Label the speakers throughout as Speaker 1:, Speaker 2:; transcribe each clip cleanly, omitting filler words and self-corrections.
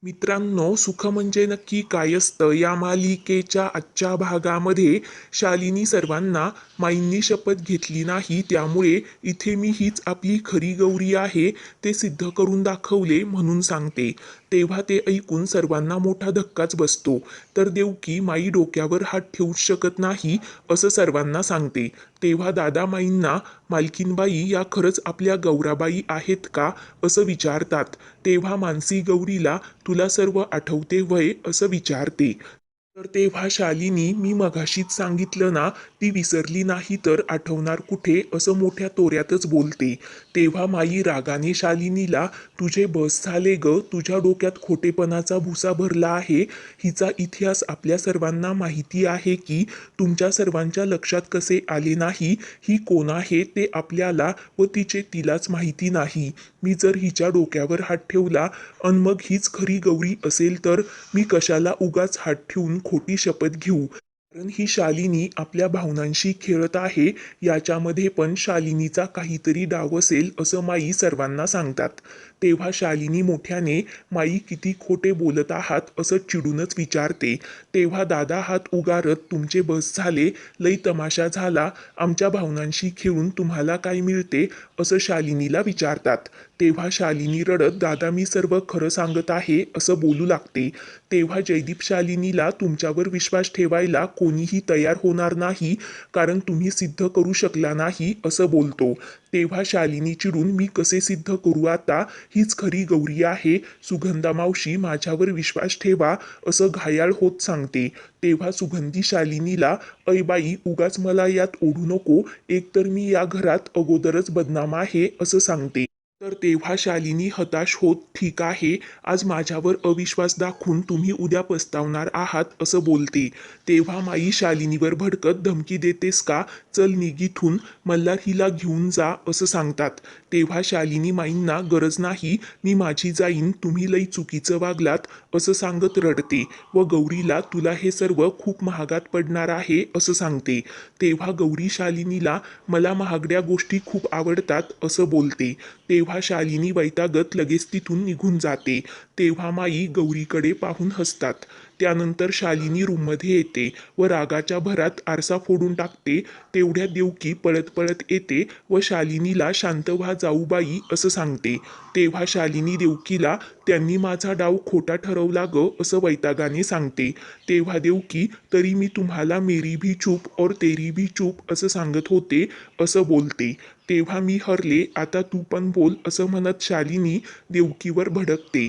Speaker 1: मित्रांनो, सुख म्हणजे नक्की काय असतं या मालिकेच्या आजच्या भागामध्ये शालिनी सर्वांना माईंनी शपथ घेतली नाही, त्यामुळे इथे मी हीच आपली खरी गौरी आहे ते सिद्ध करून दाखवले म्हणून सांगते. तेव्हा ते ऐकून सर्वांना मोठा धक्काच बसतो. तर देवकी माई डोक्यावर हात ठेवूच शकत नाही असं सर्वांना सांगते. तेव्हा दादा माईंना मालकीनबाई या खरंच आपल्या गौराबाई आहेत का असं विचारतात. तेव्हा मानसी गौरीला तुला सर्व आठवते वय असं विचारते. तर तेव्हा शालिनी मी मगाशीच सांगितलं ना, ती विसरली नाही तर आठवणार कुठे असं मोठ्या तोऱ्यातच बोलते. तेव्हा माई रागाने शालिनीला तुझे बस झाले ग, तुझ्या डोक्यात खोटेपणाचा भुसा भरला आहे. हिचा इतिहास आपल्या सर्वांना माहिती आहे की तुमच्या सर्वांच्या लक्षात कसे आले नाही, ही कोण आहे ते आपल्याला व तिचे तिलाच माहिती नाही. मी जर हिच्या डोक्यावर हात ठेवला अन मग हीच खरी गौरी असेल तर मी कशाला उगाच हात ठेवून खोटी शपथ घेऊ. कारण ही शालिनी आपल्या भावनांशी खेळत आहे. याच्यामध्ये पण शालिनीचा काहीतरी डाव असेल असं माई सर्वांना सांगतात. तेव्हा शालिनी मोठ्याने माई किती खोटे बोलत आहात असं चिडूनच विचारते. तेव्हा दादा हात उगारत तुमचे बस झाले, लई तमाशा झाला, आमच्या भावनांशी खेळून तुम्हाला काय मिळते असं शालिनीला विचारतात. तेव्हा शालिनी रडत दादा मी सर्व खरं सांगत आहे असं बोलू लागते. तेव्हा जयदीप शालिनीला तुमच्यावर विश्वास ठेवायला कोणीही तयार होणार नाही, कारण तुम्ही सिद्ध करू शकला नाही असं बोलतो. तेव्हा शालिनी चिडून मी कसे सिद्ध करू आता, हीच खरी गौरी आहे, सुगंधा मावशी माझ्यावर विश्वास ठेवा असं घायाळ होत सांगते. तेव्हा सुगंधी शालिनीला ऐ बाई उगाच मला यात ओढू नको, एकतर मी या घरात अगोदरच बदनाम आहे असं सांगते. तर तेव्हा शालिनी हताश होत ठीक आहे, आज माझ्यावर अविश्वास दाखवून तुम्ही उद्या पस्तावणार आहात असं बोलते. तेव्हा माई शालिनीवर भडकत धमकी देतेस का, चल निघिथून, मल्हार हिला घेऊन जा असं सांगतात. तेव्हा शालिनी माईंना गरज नाही, मी माझी जाईन, तुम्ही लई चुकीचं वागलात असं सांगत रडते व गौरीला तुला हे सर्व खूप महागात पडणार आहे असं सांगते. तेव्हा गौरी शालिनीला मला महागड्या गोष्टी खूप आवडतात असं बोलते. तेव्हा शालिनी वैतागत लगेच तिथून निघून जाते. तेव्हा माई गौरीकडे पाहून हसतात. त्यानंतर शालिनी रूममध्ये येते व रागाच्या भरात आरसा फोडून टाकते. तेवढ्या देवकी पळत पळत येते व शालिनीला शांत व्हा जाऊबाई असं सांगते. तेव्हा शालिनी देवकीला त्यांनी माझा डाव खोटा ठरवला ग असं वैतागाने सांगते. तेव्हा देवकी तरी मी तुम्हाला मेरी भी चूप और तेरी भी चूप असं सांगत होते असं बोलते. तेव्हा मी हरले, आता तू पण बोल असं म्हणत शालिनी देवकीवर भडकते.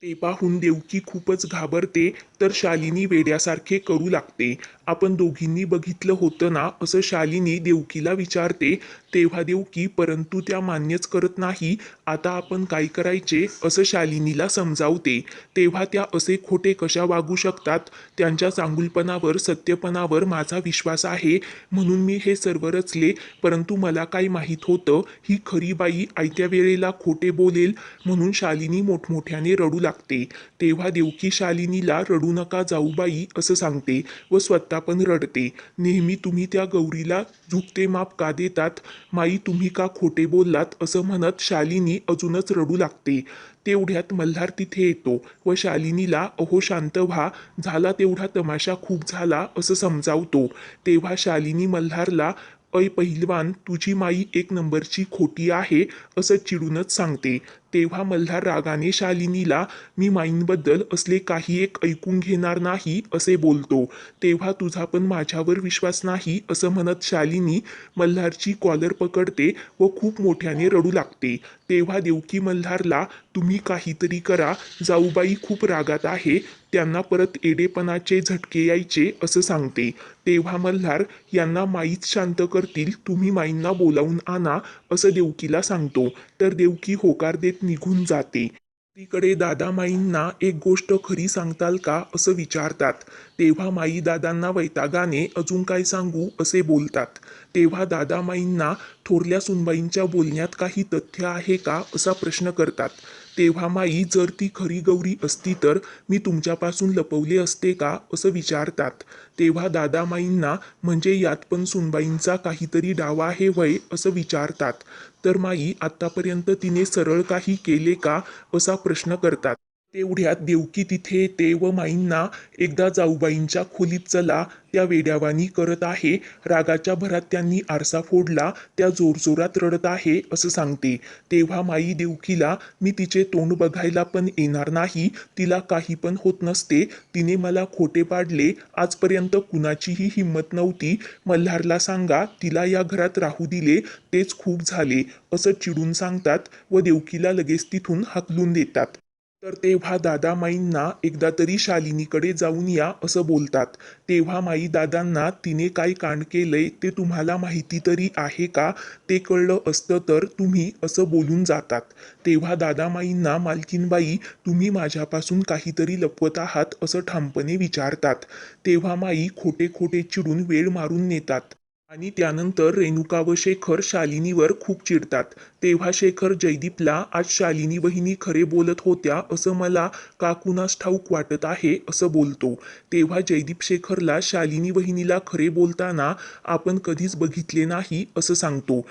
Speaker 1: ते पाहून देवकी खूपच घाबरते तर शालिनी वेड्यासारखे करू लागते. आपण दोघींनी बघितलं होतं ना असं शालिनी देवकीला विचारते. तेव्हा देवकी परंतु त्या मान्यच करत नाही, आता आपण काय करायचे असं शालिनीला समजावते. तेव्हा त्या असे खोटे कशा वागू शकतात, त्यांच्या चांगुलपणावर सत्यपणावर माझा विश्वास आहे म्हणून मी हे सर्व रचले, परंतु मला काय माहीत होतं ही खरी बाई आयत्या वेळेला खोटे बोलेल, म्हणून शालिनी मोठमोठ्याने रडू लागते. तेव्हा देवकी शालिनीला रडू नका जाऊबाई असं सांगते व स्वतः पण रडते. नेहमी तुम्ही त्या गौरीला झुकते माप का देतात, माई तुम्ही का खोटे बोललात असं म्हणत शालिनी अजूनच रडू लागते. तेवढ्यात मल्हार तिथे येतो व शालिनीला अहो शांत व्हा, झाला तेवढा तमाशा खूप झाला असं समजावतो. तेव्हा शालिनी मल्हारला ऐ पहिलवान तुझी माई एक नंबरची खोटी आहे असं चिडूनच सांगते. तेव्हा मल्हार रागाने शालिनीला मी माईंबद्दल असले काही एक ऐकून घेणार नाही असे बोलतो. तेव्हा तुझा पण माझ्यावर विश्वास नाही असं म्हणत शालिनी मल्हारची कॉलर पकडते व खूप मोठ्याने रडू लागते. तेव्हा देवकी मल्हारला तुम्ही काहीतरी करा, जाऊबाई खूप रागात आहे, त्यांना परत एडेपणाचे झटके यायचे असं सांगते. तेव्हा मल्हार यांना माईच शांत करतील, तुम्ही माईंना बोलावून आणा असं देवकीला सांगतो. तर देवकी होकार देत निघून जाते. तिकडे दादा माईंना एक गोष्ट खरी सांगताल का असं विचारतात. तेव्हा माई दादांना वैतागाने अजून काय सांगू असे बोलतात. तेव्हा दादा माईंना थोरल्या सुनबाईंच्या बोलण्यात काही तथ्य आहे का असा प्रश्न करतात. तेव्हा माई जर ती खरी गौरी असती तर मी तुमच्यापासून लपवले असते का असं विचारतात. तेव्हा दादा माईंना म्हणजे यात पण सुनबाईंचा काहीतरी डाव आहे वय असं विचारतात. तर माई आत्तापर्यंत तिने सरळ काही केले का असा प्रश्न करतात. तेवढ्यात देवकी तिथे येते व माईंना एकदा जाऊबाईंच्या खोलीत चला, त्या वेड्यावानी करत आहे. रागाच्या भरात त्यांनी आरसा फोडला, त्या जोरजोरात रडत आहे असं सांगते. तेव्हा माई देवकीला, मी तिचे तोंड बघायला पण येणार नाही, तिला काही पण होत नसते, तिने मला खोटे पाडले, आजपर्यंत कुणाचीही हिंमत नव्हती, मल्हारला सांगा तिला या घरात राहू दिले तेच खूप झाले असं चिडून सांगतात व देवकीला लगेच तिथून हाकलून देतात. तर तेव्हा दादा माईंना एकदा तरी शालिनीकडे जाऊन या असं बोलतात. तेव्हा माई दादांना तिने काय कांड केलंय ते तुम्हाला माहिती तरी आहे का, ते कळलं असतं तर तुम्ही असं बोलून जातात. तेव्हा दादा माईंना मालकीनबाई तुम्ही माझ्यापासून काहीतरी लपवत आहात असं ठामपणे विचारतात. तेव्हा माई खोटे खोटे चिडून वेळ मारून नेतात. आणि त्यानंतर रेणुका व शेखर शालिनीवर खूप चिडतात. तेव्हा शेखर जयदीपला, आज शालिनी वहिनी खरे बोलत होत्या असं मला का कुणास ठाऊक वाटत आहे असं बोलतो. तेव्हा जयदीप शेखरला शालिनी वहिनीला खरे बोलताना आपण कधीच बघितले नाही असं सांगतो.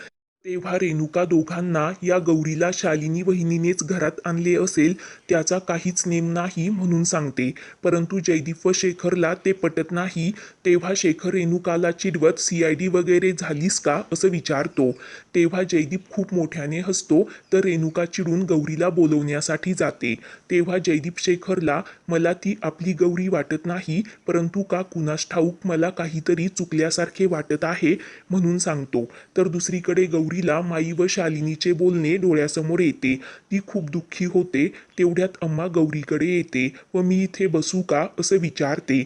Speaker 1: तेव्हा रेणुका दोघांना, या गौरीला शालिनी वहिनीनेच घरात आणले असेल, त्याचा काहीच नेम नाही म्हणून सांगते. परंतु जयदीप व शेखरला ते पटत नाही. तेव्हा शेखर रेणुकाला चिडवत CID वगैरे झालीस का असं विचारतो. तेव्हा जयदीप खूप मोठ्याने हसतो, तर रेणुका चिडून गौरीला बोलवण्यासाठी जाते. तेव्हा जयदीप शेखरला, मला ती आपली गौरी वाटत नाही, परंतु का कुणास ठाऊक मला काहीतरी चुकल्यासारखे वाटत आहे म्हणून सांगतो. तर दुसरीकडे गौरीला माई व शालिनीचे बोलणे डोळ्यासमोर येते. ती खूप दुःखी होते. तेवढ्यात अम्मा गौरीकडे येते व मी इथे बसू का असं विचारते.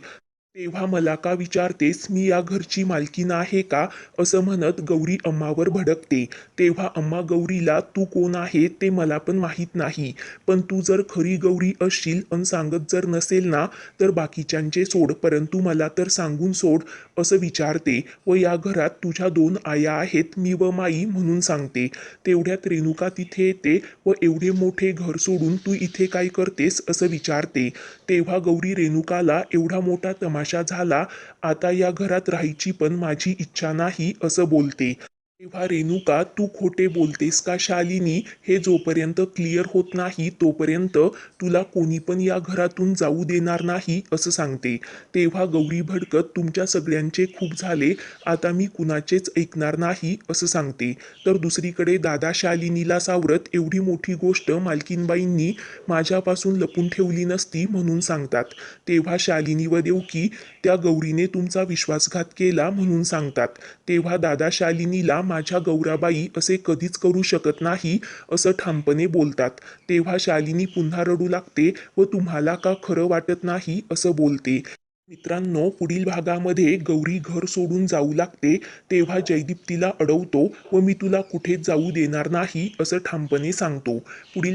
Speaker 1: तेव्हा मला का विचारतेस, मी या घरची मालकीण आहे का असं म्हणत गौरी अम्मावर भडकते. तेव्हा अम्मा गौरीला, तू कोण आहे ते मला पण माहीत नाही, पण तू जर खरी गौरी असशील अन सांगत जर नसेल ना, तर बाकीच्यांचे सोड, परंतु मला तर सांगून सोड असं विचारते व या घरात तुझ्या 2 आया आहेत, मी व माई म्हणून सांगते. तेवढ्यात रेणुका तिथे येते व एवढे मोठे घर सोडून तू इथे काय करतेस असं विचारते. तेव्हा गौरी रेणुकाला, एवढा मोठा तमाशा झाला, आता या घरात राहायची पण माझी इच्छा नाही असं बोलते. तेव्हा रेणुका, तू खोटे बोलतेस का शालिनी, हे जोपर्यंत क्लिअर होत नाही तोपर्यंत तुला कोणी पण या घरातून जाऊ देणार नाही असं सांगते. तेव्हा गौरी भडकत, तुमच्या सगळ्यांचे खूप झाले, आता मी कुणाचेच ऐकणार नाही असं सांगते. तर दुसरीकडे दादा शालिनीला सावरत, एवढी मोठी गोष्ट मालकीनबाईंनी माझ्यापासून लपून ठेवली नसती म्हणून सांगतात. तेव्हा शालिनी व देवकी, त्या गौरीने तुमचा विश्वासघात केला म्हणून सांगतात. तेव्हा दादा शालिनीला, माझ्या गौराबाई असे कधीच करू शकत नाही असं ठामपणे बोलतात. तेव्हा शालिनी पुन्हा रडू लागते व तुम्हाला का खरं वाटत नाही असं बोलते. मित्रांनो, पुढील भागामध्ये गौरी घर सोडून जाऊ लागते. तेव्हा जयदीप तिला अडवतो व मी तुला कुठेच जाऊ देणार नाही असं ठामपणे सांगतो. पुढील